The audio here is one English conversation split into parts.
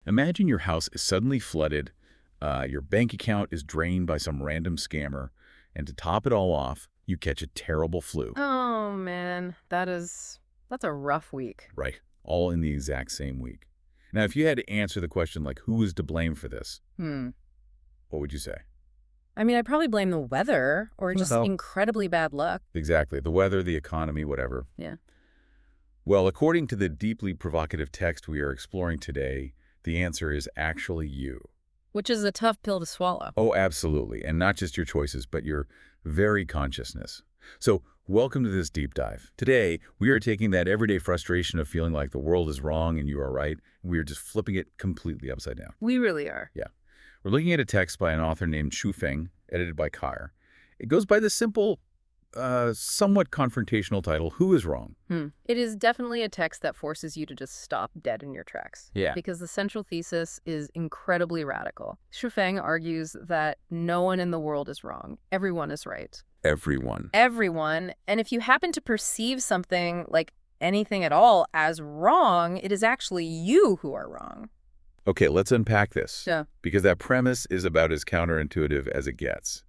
Imagine your house is suddenly flooded, your bank account is drained by some random scammer, and to top it all off, you catch a terrible flu. Oh, man, that's a rough week. Right. All in the exact same week. Now, if you had to answer the question like, who is to blame for this, Hmm. what would you say? I mean, I'd probably blame the weather or just Well, incredibly bad luck. exactly. The weather, the economy, whatever. Yeah. Well, according to the deeply provocative text we are exploring today, the answer is actually you. Which is a tough pill to swallow. Oh, absolutely. And not just your choices, but your very consciousness. So, welcome to this deep dive. Today, we are taking that everyday frustration of feeling like the world is wrong and you are right, and we are just flipping it completely upside down. We really are. Yeah. We're looking at a text by an author named Xu Feng, edited by Kair. It goes by the simple, somewhat confrontational title, Who is Wrong? It is definitely a text that forces you to just stop dead in your tracks. Yeah. Because the central thesis is incredibly radical. Xu Feng argues that no one in the world is wrong. Everyone is right. Everyone. Everyone. And if you happen to perceive something like anything at all as wrong, it is actually you who are wrong. Okay, let's unpack this. Yeah. Because that premise is about as counterintuitive as it gets.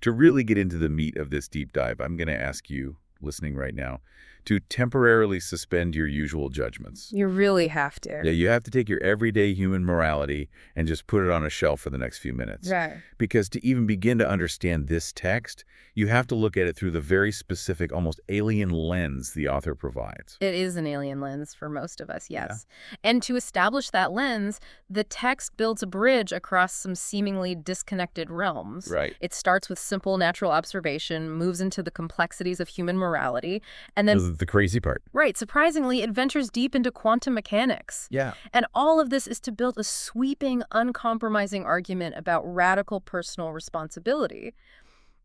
To really get into the meat of this deep dive, I'm going to ask you, listening right now, to temporarily suspend your usual judgments. You really have to. Yeah, you have to take your everyday human morality and just put it on a shelf for the next few minutes. Right. Because to even begin to understand this text, you have to look at it through the very specific, almost alien lens the author provides. It is an alien lens for most of us, yes. Yeah. And to establish that lens, the text builds a bridge across some seemingly disconnected realms. Right. It starts with simple natural observation, moves into the complexities of human morality, and then... This is the crazy part. Right. Surprisingly, it ventures deep into quantum mechanics. Yeah. And all of this is to build a sweeping, uncompromising argument about radical personal responsibility.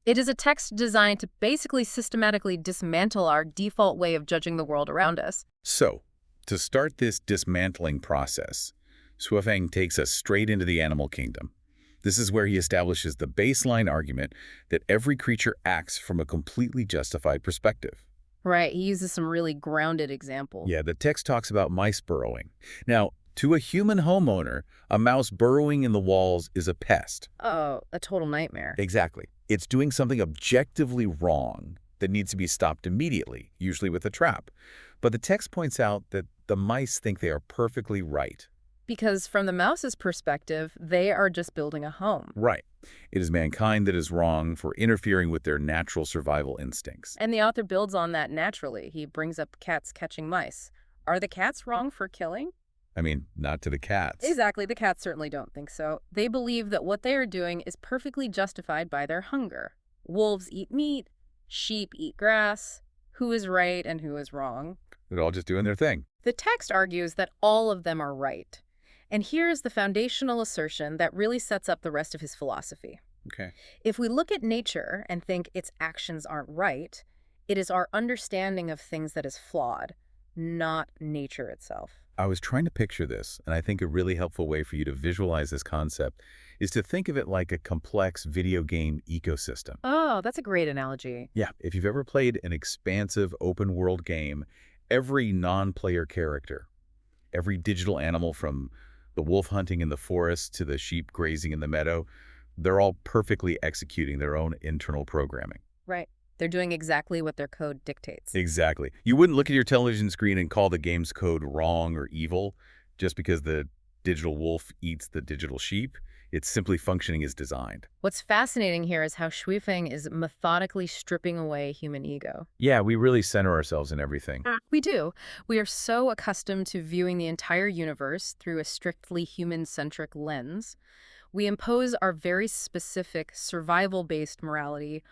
It is a text designed to basically systematically dismantle our default way of judging the world around us. So, to start this dismantling process, Xu Feng takes us straight into the animal kingdom. This is where he establishes the baseline argument that every creature acts from a completely justified perspective. Right, he uses some really grounded examples. Yeah, the text talks about mice burrowing. Now, to a human homeowner, a mouse burrowing in the walls is a pest. Oh, a total nightmare. Exactly. It's doing something objectively wrong that needs to be stopped immediately, usually with a trap. But the text points out that the mice think they are perfectly right. Because from the mouse's perspective, they are just building a home. Right. It is mankind that is wrong for interfering with their natural survival instincts. And the author builds on that naturally. He brings up cats catching mice. Are the cats wrong for killing? I mean, not to the cats. Exactly. The cats certainly don't think so. They believe that what they are doing is perfectly justified by their hunger. Wolves eat meat. Sheep eat grass. Who is right and who is wrong? They're all just doing their thing. The text argues that all of them are right. And here is the foundational assertion that really sets up the rest of his philosophy. Okay. If we look at nature and think its actions aren't right, it is our understanding of things that is flawed, not nature itself. I was trying to picture this, and I think a really helpful way for you to visualize this concept is to think of it like a complex video game ecosystem. Oh, that's a great analogy. Yeah, if you've ever played an expansive open-world game, every non-player character, every digital animal from the wolf hunting in the forest to the sheep grazing in the meadow, they're all perfectly executing their own internal programming. Right. They're doing exactly what their code dictates. Exactly. You wouldn't look at your television screen and call the game's code wrong or evil just because the digital wolf eats the digital sheep. It's simply functioning as designed. What's fascinating here is how Xu Feng is methodically stripping away human ego. Yeah, we really center ourselves in everything. We do. We are so accustomed to viewing the entire universe through a strictly human-centric lens. We impose our very specific survival-based morality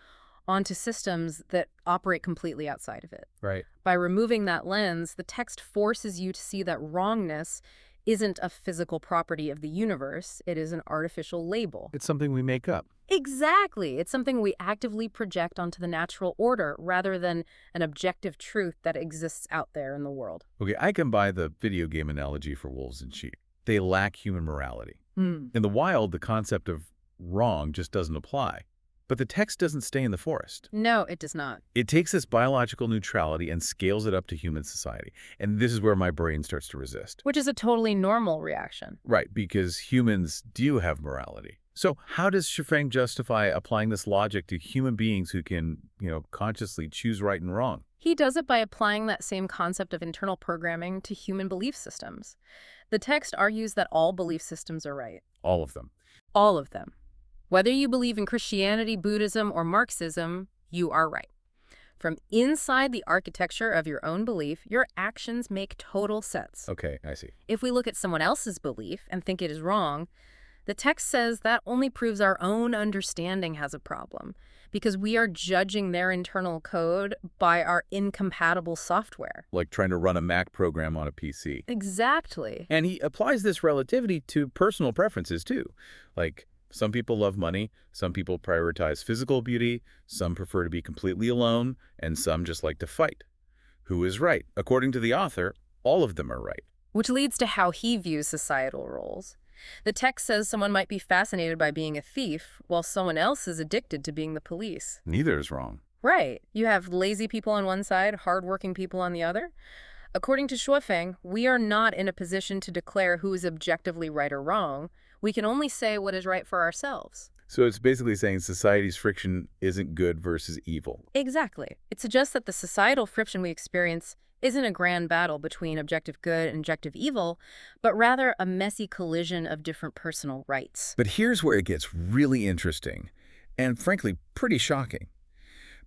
onto systems that operate completely outside of it. Right. By removing that lens, the text forces you to see that wrongness isn't a physical property of the universe. It is an artificial label. It's something we make up. Exactly. It's something we actively project onto the natural order rather than an objective truth that exists out there in the world. Okay, I can buy the video game analogy for wolves and sheep. They lack human morality. In the wild, the concept of wrong just doesn't apply. But the text doesn't stay in the forest. No, it does not. It takes this biological neutrality and scales it up to human society. And this is where my brain starts to resist. Which is a totally normal reaction. Right, because humans do have morality. So how does Shufeng justify applying this logic to human beings who can, consciously choose right and wrong? He does it by applying that same concept of internal programming to human belief systems. The text argues that all belief systems are right. All of them. All of them. Whether you believe in Christianity, Buddhism, or Marxism, you are right. From inside the architecture of your own belief, your actions make total sense. Okay, I see. If we look at someone else's belief and think it is wrong, the text says that only proves our own understanding has a problem, because we are judging their internal code by our incompatible software. Like trying to run a Mac program on a PC. Exactly. And he applies this relativity to personal preferences, too. Like, some people love money, some people prioritize physical beauty, some prefer to be completely alone, and some just like to fight. Who is right? According to the author, all of them are right. Which leads to how he views societal roles. The text says someone might be fascinated by being a thief, while someone else is addicted to being the police. Neither is wrong. Right. You have lazy people on one side, hardworking people on the other. According to Shufeng, we are not in a position to declare who is objectively right or wrong. We can only say what is right for ourselves. So it's basically saying society's friction isn't good versus evil. Exactly. It suggests that the societal friction we experience isn't a grand battle between objective good and objective evil, but rather a messy collision of different personal rights. But here's where it gets really interesting, and frankly, pretty shocking.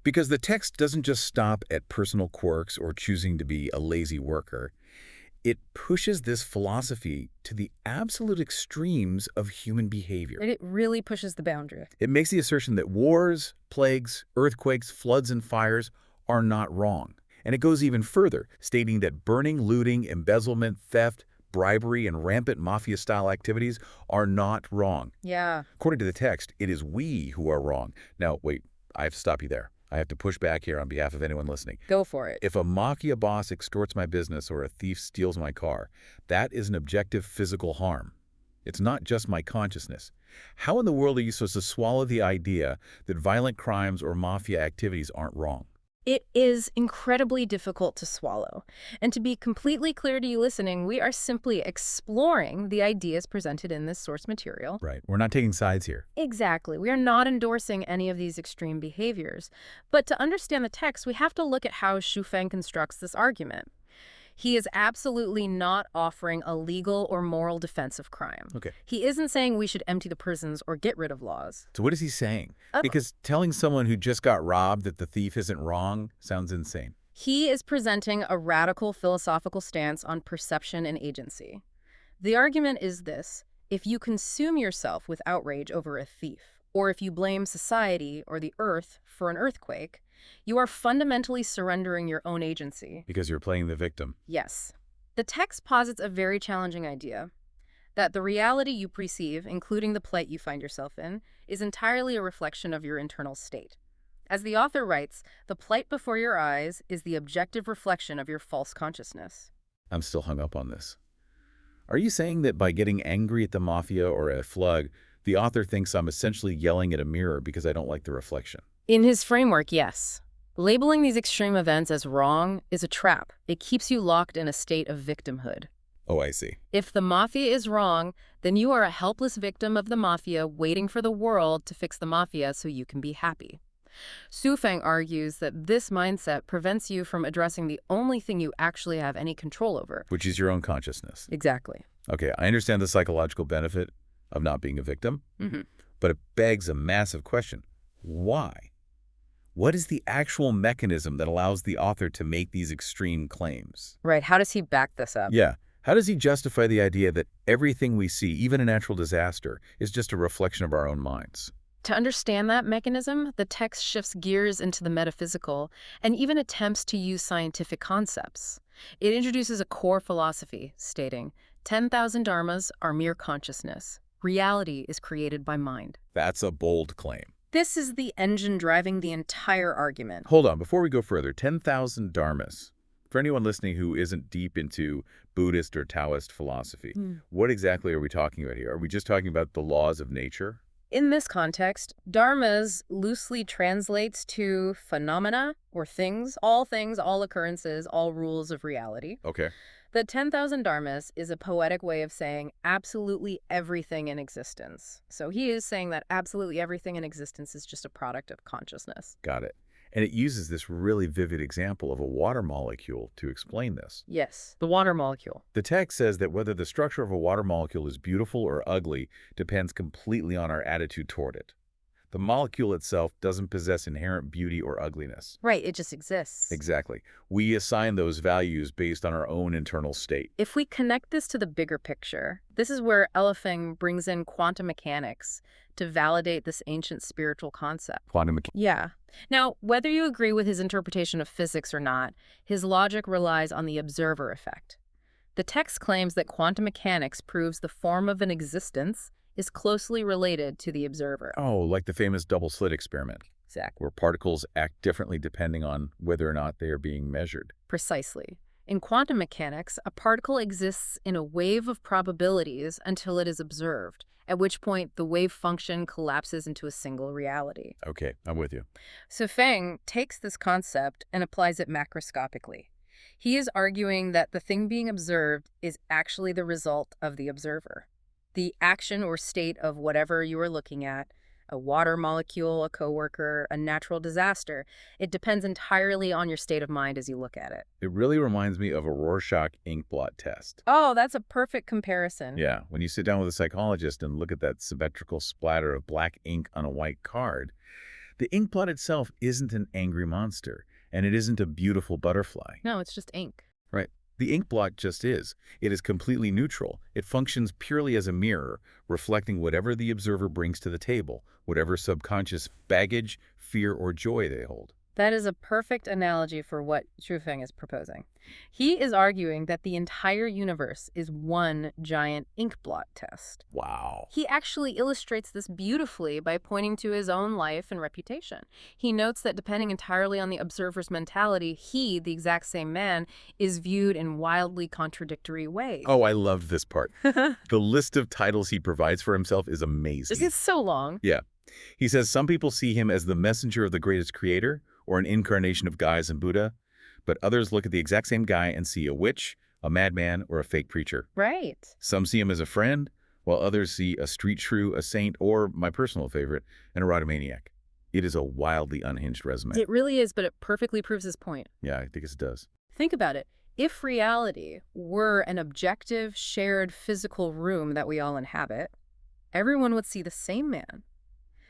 Because the text doesn't just stop at personal quirks or choosing to be a lazy worker. It pushes this philosophy to the absolute extremes of human behavior. It really pushes the boundary. It makes the assertion that wars, plagues, earthquakes, floods, and fires are not wrong. And it goes even further, stating that burning, looting, embezzlement, theft, bribery, and rampant mafia-style activities are not wrong. Yeah. According to the text, it is we who are wrong. Now, wait, I have to stop you there. I have to push back here on behalf of anyone listening. Go for it. If a mafia boss extorts my business or a thief steals my car, that is an objective physical harm. It's not just my consciousness. How in the world are you supposed to swallow the idea that violent crimes or mafia activities aren't wrong? It is incredibly difficult to swallow. And to be completely clear to you listening, we are simply exploring the ideas presented in this source material. Right. We're not taking sides here. Exactly. We are not endorsing any of these extreme behaviors. But to understand the text, we have to look at how Shufeng constructs this argument. He is absolutely not offering a legal or moral defense of crime. Okay. He isn't saying we should empty the prisons or get rid of laws. So what is he saying? Because telling someone who just got robbed that the thief isn't wrong sounds insane. He is presenting a radical philosophical stance on perception and agency. The argument is this: if you consume yourself with outrage over a thief, or if you blame society or the earth for an earthquake, you are fundamentally surrendering your own agency. Because you're playing the victim. Yes. The text posits a very challenging idea, that the reality you perceive, including the plight you find yourself in, is entirely a reflection of your internal state. As the author writes, the plight before your eyes is the objective reflection of your false consciousness. I'm still hung up on this. Are you saying that by getting angry at the mafia or a flood, the author thinks I'm essentially yelling at a mirror because I don't like the reflection? In his framework, yes. Labeling these extreme events as wrong is a trap. It keeps you locked in a state of victimhood. Oh, I see. If the mafia is wrong, then you are a helpless victim of the mafia waiting for the world to fix the mafia so you can be happy. Shufeng argues that this mindset prevents you from addressing the only thing you actually have any control over. Which is your own consciousness. Exactly. Okay, I understand the psychological benefit of not being a victim, but it begs a massive question. Why? What is the actual mechanism that allows the author to make these extreme claims? Right. How does he back this up? Yeah. How does he justify the idea that everything we see, even a natural disaster, is just a reflection of our own minds? To understand that mechanism, the text shifts gears into the metaphysical and even attempts to use scientific concepts. It introduces a core philosophy, stating, 10,000 dharmas are mere consciousness. Reality is created by mind. That's a bold claim. This is the engine driving the entire argument. Hold on, before we go further, 10,000 dharmas. For anyone listening who isn't deep into Buddhist or Taoist philosophy, what exactly are we talking about here? Are we just talking about the laws of nature? In this context, dharmas loosely translates to phenomena or things, all occurrences, all rules of reality. Okay. The 10,000 dharmas is a poetic way of saying absolutely everything in existence. So he is saying that absolutely everything in existence is just a product of consciousness. Got it. And it uses this really vivid example of a water molecule to explain this. Yes, the water molecule. The text says that whether the structure of a water molecule is beautiful or ugly depends completely on our attitude toward it. The molecule itself doesn't possess inherent beauty or ugliness. Right, it just exists. Exactly. We assign those values based on our own internal state. If we connect this to the bigger picture, this is where Elefeng brings in quantum mechanics to validate this ancient spiritual concept. Quantum mechanics. Yeah. Now, whether you agree with his interpretation of physics or not, his logic relies on the observer effect. The text claims that quantum mechanics proves the form of an existence is closely related to the observer. Oh, like the famous double slit experiment, Exactly. where particles act differently depending on whether or not they are being measured. Precisely. In quantum mechanics, a particle exists in a wave of probabilities until it is observed, at which point the wave function collapses into a single reality. Okay, I'm with you. So Feng takes this concept and applies it macroscopically. He is arguing that the thing being observed is actually the result of the observer. The action or state of whatever you are looking at, a water molecule, a coworker, a natural disaster, it depends entirely on your state of mind as you look at it. It really reminds me of a Rorschach ink blot test. Oh, that's a perfect comparison. Yeah, when you sit down with a psychologist and look at that symmetrical splatter of black ink on a white card, the ink blot itself isn't an angry monster, and it isn't a beautiful butterfly. No, it's just ink. Right. The ink blot just is. It is completely neutral. It functions purely as a mirror, reflecting whatever the observer brings to the table, whatever subconscious baggage, fear, or joy they hold. That is a perfect analogy for what Xu is proposing. He is arguing that the entire universe is one giant ink blot test. Wow. He actually illustrates this beautifully by pointing to his own life and reputation. He notes that depending entirely on the observer's mentality, he, the exact same man, is viewed in wildly contradictory ways. Oh, I loved this part. The list of titles he provides for himself is amazing. It's so long. Yeah. He says some people see him as the messenger of the greatest creator or an incarnation of Guise and Buddha, but others look at the exact same guy and see a witch, a madman, or a fake preacher. Right. Some see him as a friend, while others see a street shrew, a saint, or, my personal favorite, an erotomaniac. It is a wildly unhinged resume. It really is, but it perfectly proves his point. Yeah, I think it does. Think about it. If reality were an objective, shared physical room that we all inhabit, everyone would see the same man.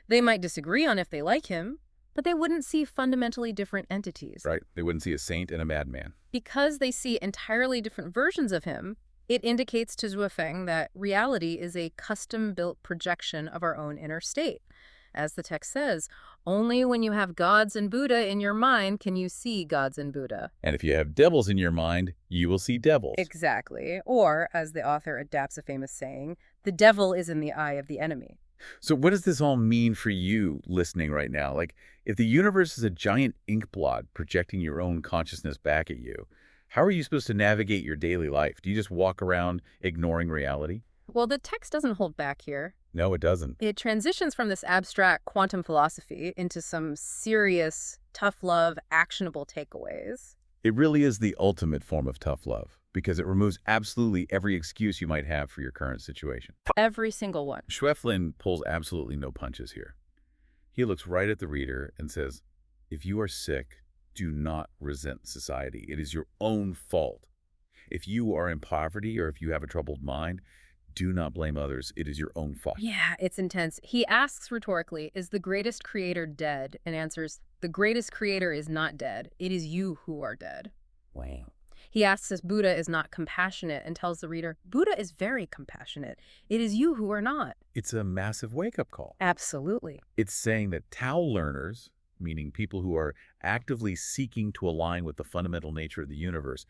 They might disagree on if they like him, but they wouldn't see fundamentally different entities. Right. They wouldn't see a saint and a madman. Because they see entirely different versions of him, it indicates to Zhuofeng that reality is a custom-built projection of our own inner state. As the text says, only when you have gods and Buddha in your mind can you see gods and Buddha. And if you have devils in your mind, you will see devils. Exactly. Or, as the author adapts a famous saying, the devil is in the eye of the enemy. So what does this all mean for you listening right now? Like, if the universe is a giant ink blot projecting your own consciousness back at you, how are you supposed to navigate your daily life? Do you just walk around ignoring reality? Well, the text doesn't hold back here. No, it doesn't. It transitions from this abstract quantum philosophy into some serious, tough love, actionable takeaways. It really is the ultimate form of tough love because it removes absolutely every excuse you might have for your current situation. Every single one. Schweflin pulls absolutely no punches here. He looks right at the reader and says, if you are sick, do not resent society. It is your own fault. If you are in poverty or if you have a troubled mind, do not blame others. It is your own fault. Yeah, it's intense. He asks rhetorically, is the greatest creator dead? And answers, the greatest creator is not dead. It is you who are dead. Wow. He asks if Buddha is not compassionate and tells the reader, Buddha is very compassionate. It is you who are not. It's a massive wake-up call. Absolutely. It's saying that Tao learners, meaning people who are actively seeking to align with the fundamental nature of the universe,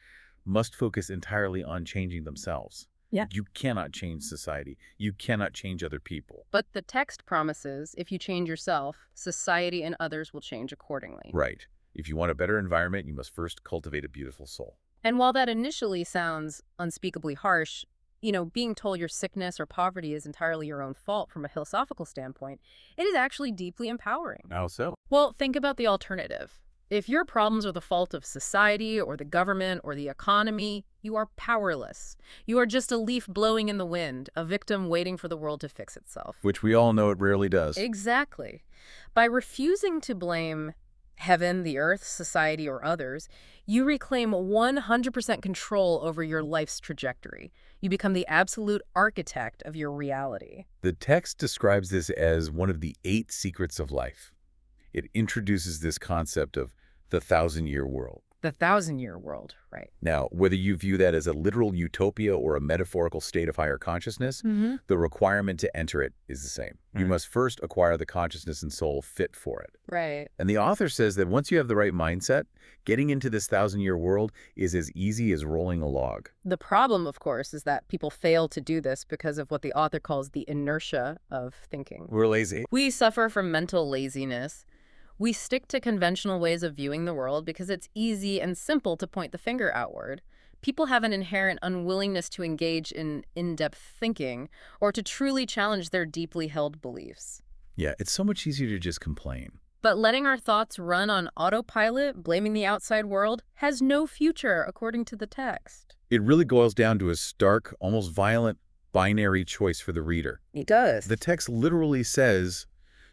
must focus entirely on changing themselves. Yeah. You cannot change society. You cannot change other people. But the text promises if you change yourself, society and others will change accordingly. Right. If you want a better environment, you must first cultivate a beautiful soul. And while that initially sounds unspeakably harsh, being told your sickness or poverty is entirely your own fault from a philosophical standpoint, it is actually deeply empowering. How so? Well, think about the alternative. If your problems are the fault of society or the government or the economy, you are powerless. You are just a leaf blowing in the wind, a victim waiting for the world to fix itself. Which we all know it rarely does. Exactly. By refusing to blame heaven, the earth, society, or others, you reclaim 100% control over your life's trajectory. You become the absolute architect of your reality. The text describes this as one of the 8 secrets of life. It introduces this concept of the 1,000-year world. The 1,000-year world, right? Now, whether you view that as a literal utopia or a metaphorical state of higher consciousness, the requirement to enter it is the same. You must first acquire the consciousness and soul fit for it. Right. And the author says that once you have the right mindset, getting into this 1,000-year world is as easy as rolling a log. The problem, of course, is that people fail to do this because of what the author calls the inertia of thinking. We're lazy. We suffer from mental laziness. We stick to conventional ways of viewing the world because it's easy and simple to point the finger outward. People have an inherent unwillingness to engage in in-depth thinking or to truly challenge their deeply held beliefs. Yeah, it's so much easier to just complain. But letting our thoughts run on autopilot, blaming the outside world, has no future, according to the text. It really boils down to a stark, almost violent, binary choice for the reader. It does. The text literally says,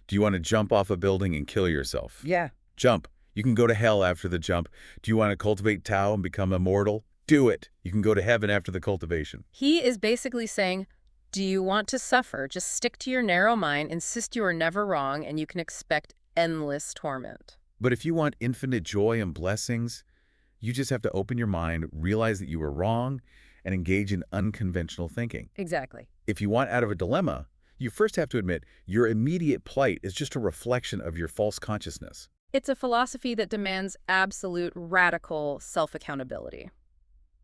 do you want to jump off a building and kill yourself? Yeah. Jump. You can go to hell after the jump. Do you want to cultivate Tao and become immortal? Do it. You can go to heaven after the cultivation. He is basically saying, do you want to suffer? Just stick to your narrow mind, insist you are never wrong, and you can expect endless torment. But if you want infinite joy and blessings, you just have to open your mind, realize that you were wrong, and engage in unconventional thinking. Exactly. If you want out of a dilemma, you first have to admit your immediate plight is just a reflection of your false consciousness. It's a philosophy that demands absolute, radical self-accountability.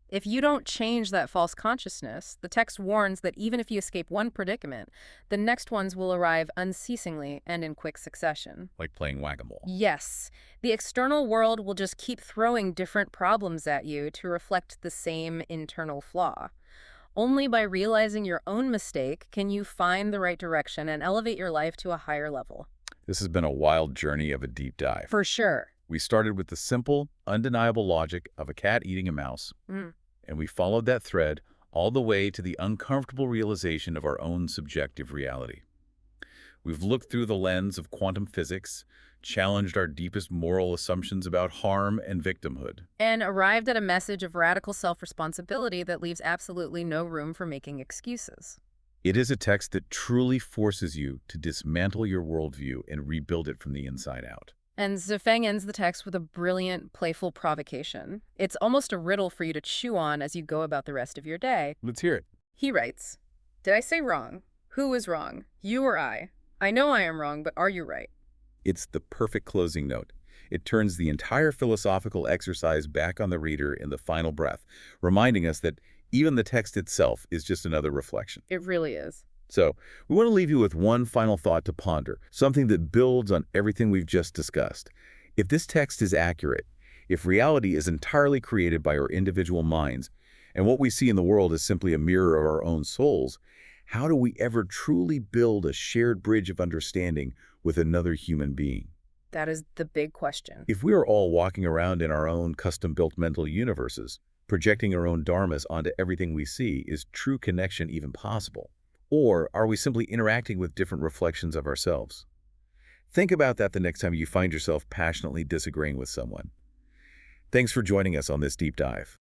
If you don't change that false consciousness, the text warns that even if you escape one predicament, the next ones will arrive unceasingly and in quick succession. Like playing whack-a-mole. Yes, the external world will just keep throwing different problems at you to reflect the same internal flaw. Only by realizing your own mistake can you find the right direction and elevate your life to a higher level. This has been a wild journey of a deep dive. For sure. We started with the simple, undeniable logic of a cat eating a mouse, and we followed that thread all the way to the uncomfortable realization of our own subjective reality. We've looked through the lens of quantum physics, challenged our deepest moral assumptions about harm and victimhood, And arrived at a message of radical self-responsibility that leaves absolutely no room for making excuses. It is a text that truly forces you to dismantle your worldview and rebuild it from the inside out. And Zifeng ends the text with a brilliant, playful provocation. It's almost a riddle for you to chew on as you go about the rest of your day. Let's hear it. He writes, "Did I say wrong? Who is wrong? You or I? I know I am wrong, but are you right?" It's the perfect closing note. It turns the entire philosophical exercise back on the reader in the final breath, reminding us that even the text itself is just another reflection. It really is. So, we want to leave you with one final thought to ponder, something that builds on everything we've just discussed. If this text is accurate, if reality is entirely created by our individual minds, and what we see in the world is simply a mirror of our own souls, how do we ever truly build a shared bridge of understanding with another human being? That is the big question. If we are all walking around in our own custom-built mental universes, projecting our own dharmas onto everything we see, is true connection even possible? Or are we simply interacting with different reflections of ourselves? Think about that the next time you find yourself passionately disagreeing with someone. Thanks for joining us on this deep dive.